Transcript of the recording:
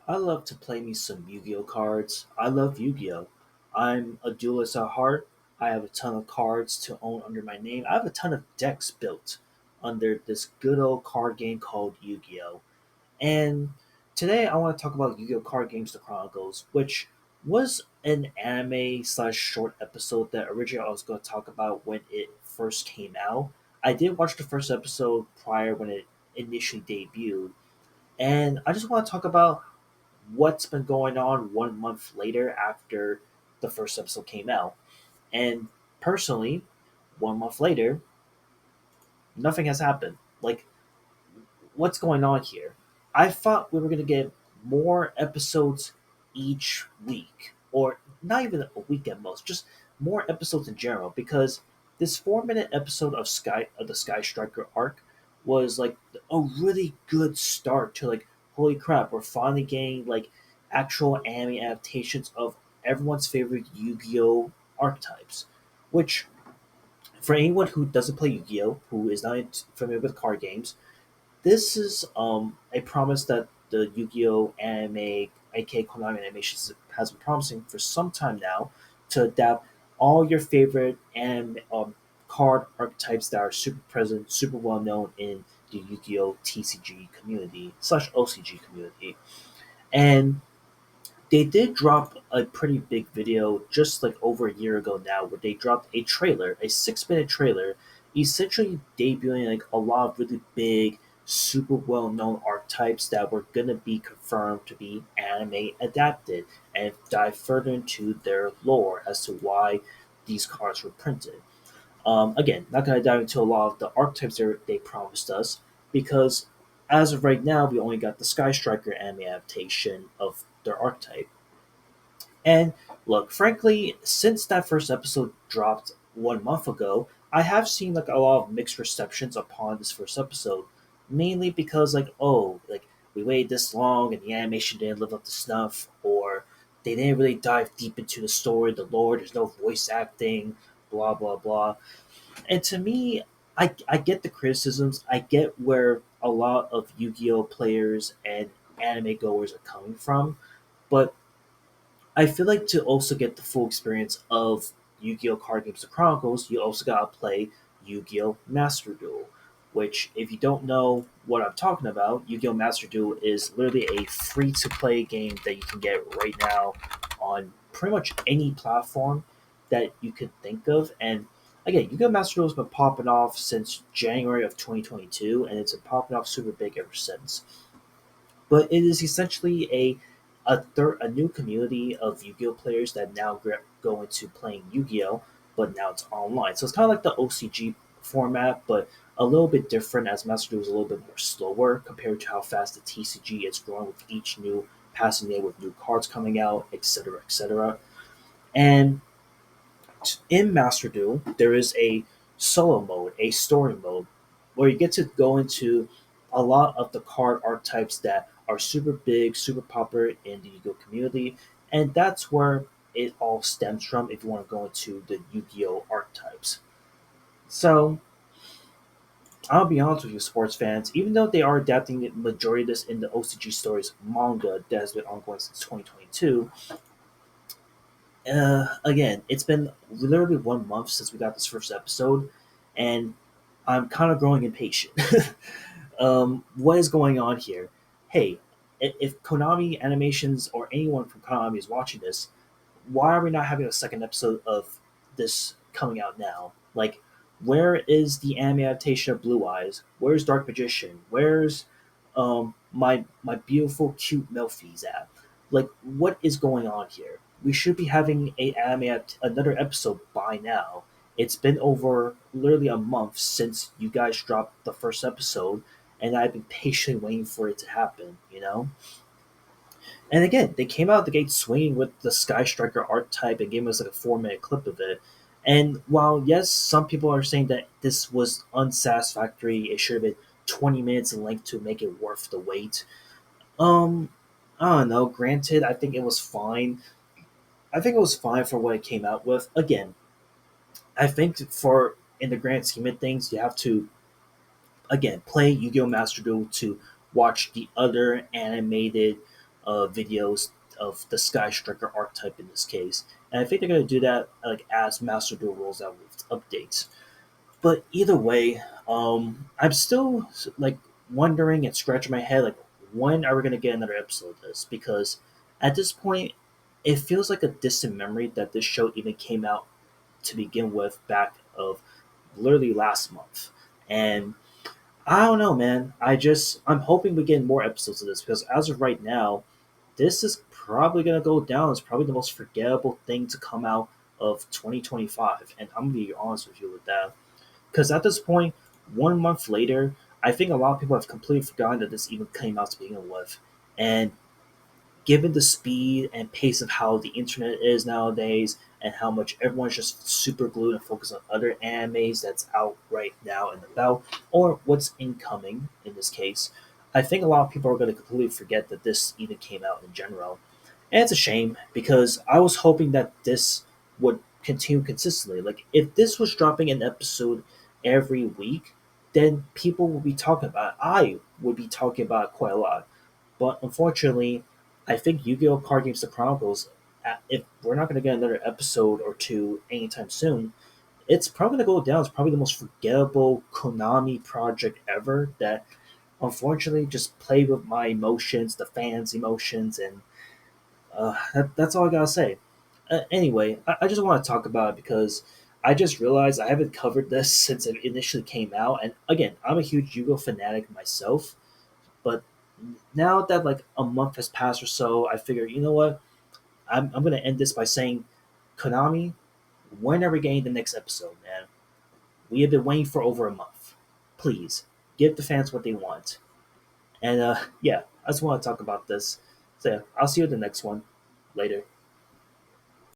I love to play me some Yu-Gi-Oh cards. I love Yu-Gi-Oh. I'm a duelist at heart. I have a ton of cards to own under my name. I have a ton of decks built under this good old card game called Yu-Gi-Oh. And today I want to talk about Yu-Gi-Oh Card Games: The Chronicles, which was an anime slash short episode that originally I was going to talk about when it first came out. I did watch the first episode prior when it initially debuted, and I just want to talk about what's been going on 1 month later after the first episode came out. And personally, 1 month later, nothing has happened. Like, what's going on here? I thought we were going to get more episodes each week, or not even a week at most, just more episodes in general, because this 4 minute episode of the Sky Striker arc was like a really good start to like, holy crap, we're finally getting like actual anime adaptations of everyone's favorite Yu-Gi-Oh archetypes, which for anyone who doesn't play Yu-Gi-Oh, who is not familiar with card games, this is a promise that the Yu-Gi-Oh anime, aka Konami Animations, has been promising for some time now to adapt all your favorite anime card archetypes that are super present, super well known in the Yu-Gi-Oh TCG community slash OCG community. And they did drop a pretty big video just like over a year ago now, where they dropped a trailer, a 6 minute trailer, essentially debuting like a lot of really big, super well known archetypes that were gonna be confirmed to be anime adapted and dive further into their lore as to why these cards were printed. Again, not gonna dive into a lot of the archetypes they promised us because as of right now, we only got the Sky Striker anime adaptation of their archetype. And look, frankly, since that first episode dropped 1 month ago, I have seen like a lot of mixed receptions upon this first episode, mainly because like, oh, like we waited this long and the animation didn't live up to snuff, or they didn't really dive deep into the story, the lore. There's no voice acting, blah blah blah. And to me, I get the criticisms. I get where a lot of Yu-Gi-Oh players and anime goers are coming from, but I feel like to also get the full experience of Yu-Gi-Oh! Card Games: The Chronicles, you also gotta play Yu-Gi-Oh! Master Duel, which, if you don't know what I'm talking about, Yu-Gi-Oh! Master Duel is literally a free-to-play game that you can get right now on pretty much any platform that you could think of. And again, Yu-Gi-Oh! Master Duel has been popping off since January of 2022, and it's been popping off super big ever since. But it is essentially a new community of Yu-Gi-Oh players that now go into playing Yu-Gi-Oh, but now it's online. So it's kind of like the OCG format, but a little bit different as Master Duel is a little bit more slower compared to how fast the TCG is growing with each new passing day with new cards coming out, etc., etc. And in Master Duel, there is a solo mode, a story mode, where you get to go into a lot of the card archetypes that are super big, super popular in the Yu-Gi-Oh community, and that's where it all stems from if you want to go into the Yu-Gi-Oh archetypes. So, I'll be honest with you, sports fans, even though they are adapting the majority of this in the OCG Stories manga that has been ongoing since 2022, again, it's been literally 1 month since we got this first episode, and I'm kind of growing impatient. What is going on here? Hey, if Konami Animations or anyone from Konami is watching this, why are we not having a second episode of this coming out now? Like, where is the anime adaptation of Blue Eyes? Where's Dark Magician? Where's my beautiful cute Melfi's at? Like, what is going on here? We should be having another episode by now. It's been over literally a month since you guys dropped the first episode, and I've been patiently waiting for it to happen. And again, they came out the gate swinging with the Sky Striker archetype and gave us like a 4 minute clip of it. And while yes, some people are saying that this was unsatisfactory, it should have been 20 minutes in length to make it worth the wait. Um, I don't know. Granted, I think it was fine. I think it was fine for what it came out with. Again, I think for in the grand scheme of things, you have to again play Yu-Gi-Oh! Master Duel to watch the other animated videos of the Sky Striker archetype in this case, and I think they're going to do that like as Master Duel rolls out with updates. But either way, I'm still like wondering and scratching my head like when are we going to get another episode of this? Because at this point, it feels like a distant memory that this show even came out to begin with back of literally last month. And I don't know, man. I'm hoping we get more episodes of this because as of right now, this is probably gonna go down as probably the most forgettable thing to come out of 2025. And I'm gonna be honest with you with that. Because at this point, 1 month later, I think a lot of people have completely forgotten that this even came out to begin with. And given the speed and pace of how the internet is nowadays and how much everyone's just super glued and focused on other animes that's out right now and about or what's incoming in this case, I think a lot of people are going to completely forget that this even came out in general. And it's a shame because I was hoping that this would continue consistently. Like if this was dropping an episode every week, then people would be talking about it. I would be talking about it quite a lot. But unfortunately, I think Yu-Gi-Oh! Card Games The Chronicles, if we're not going to get another episode or two anytime soon, it's probably going to go down. It's probably the most forgettable Konami project ever that unfortunately just played with my emotions, the fans' emotions, and that's all I gotta say. Anyway, I just want to talk about it because I just realized I haven't covered this since it initially came out. And again, I'm a huge Yu-Gi-Oh fanatic myself, but now that like a month has passed or so, I figure you know what, I'm gonna end this by saying, Konami, when are we getting the next episode, man? We have been waiting for over a month. Please give the fans what they want. And yeah, I just want to talk about this. So yeah, I'll see you in the next one. Later.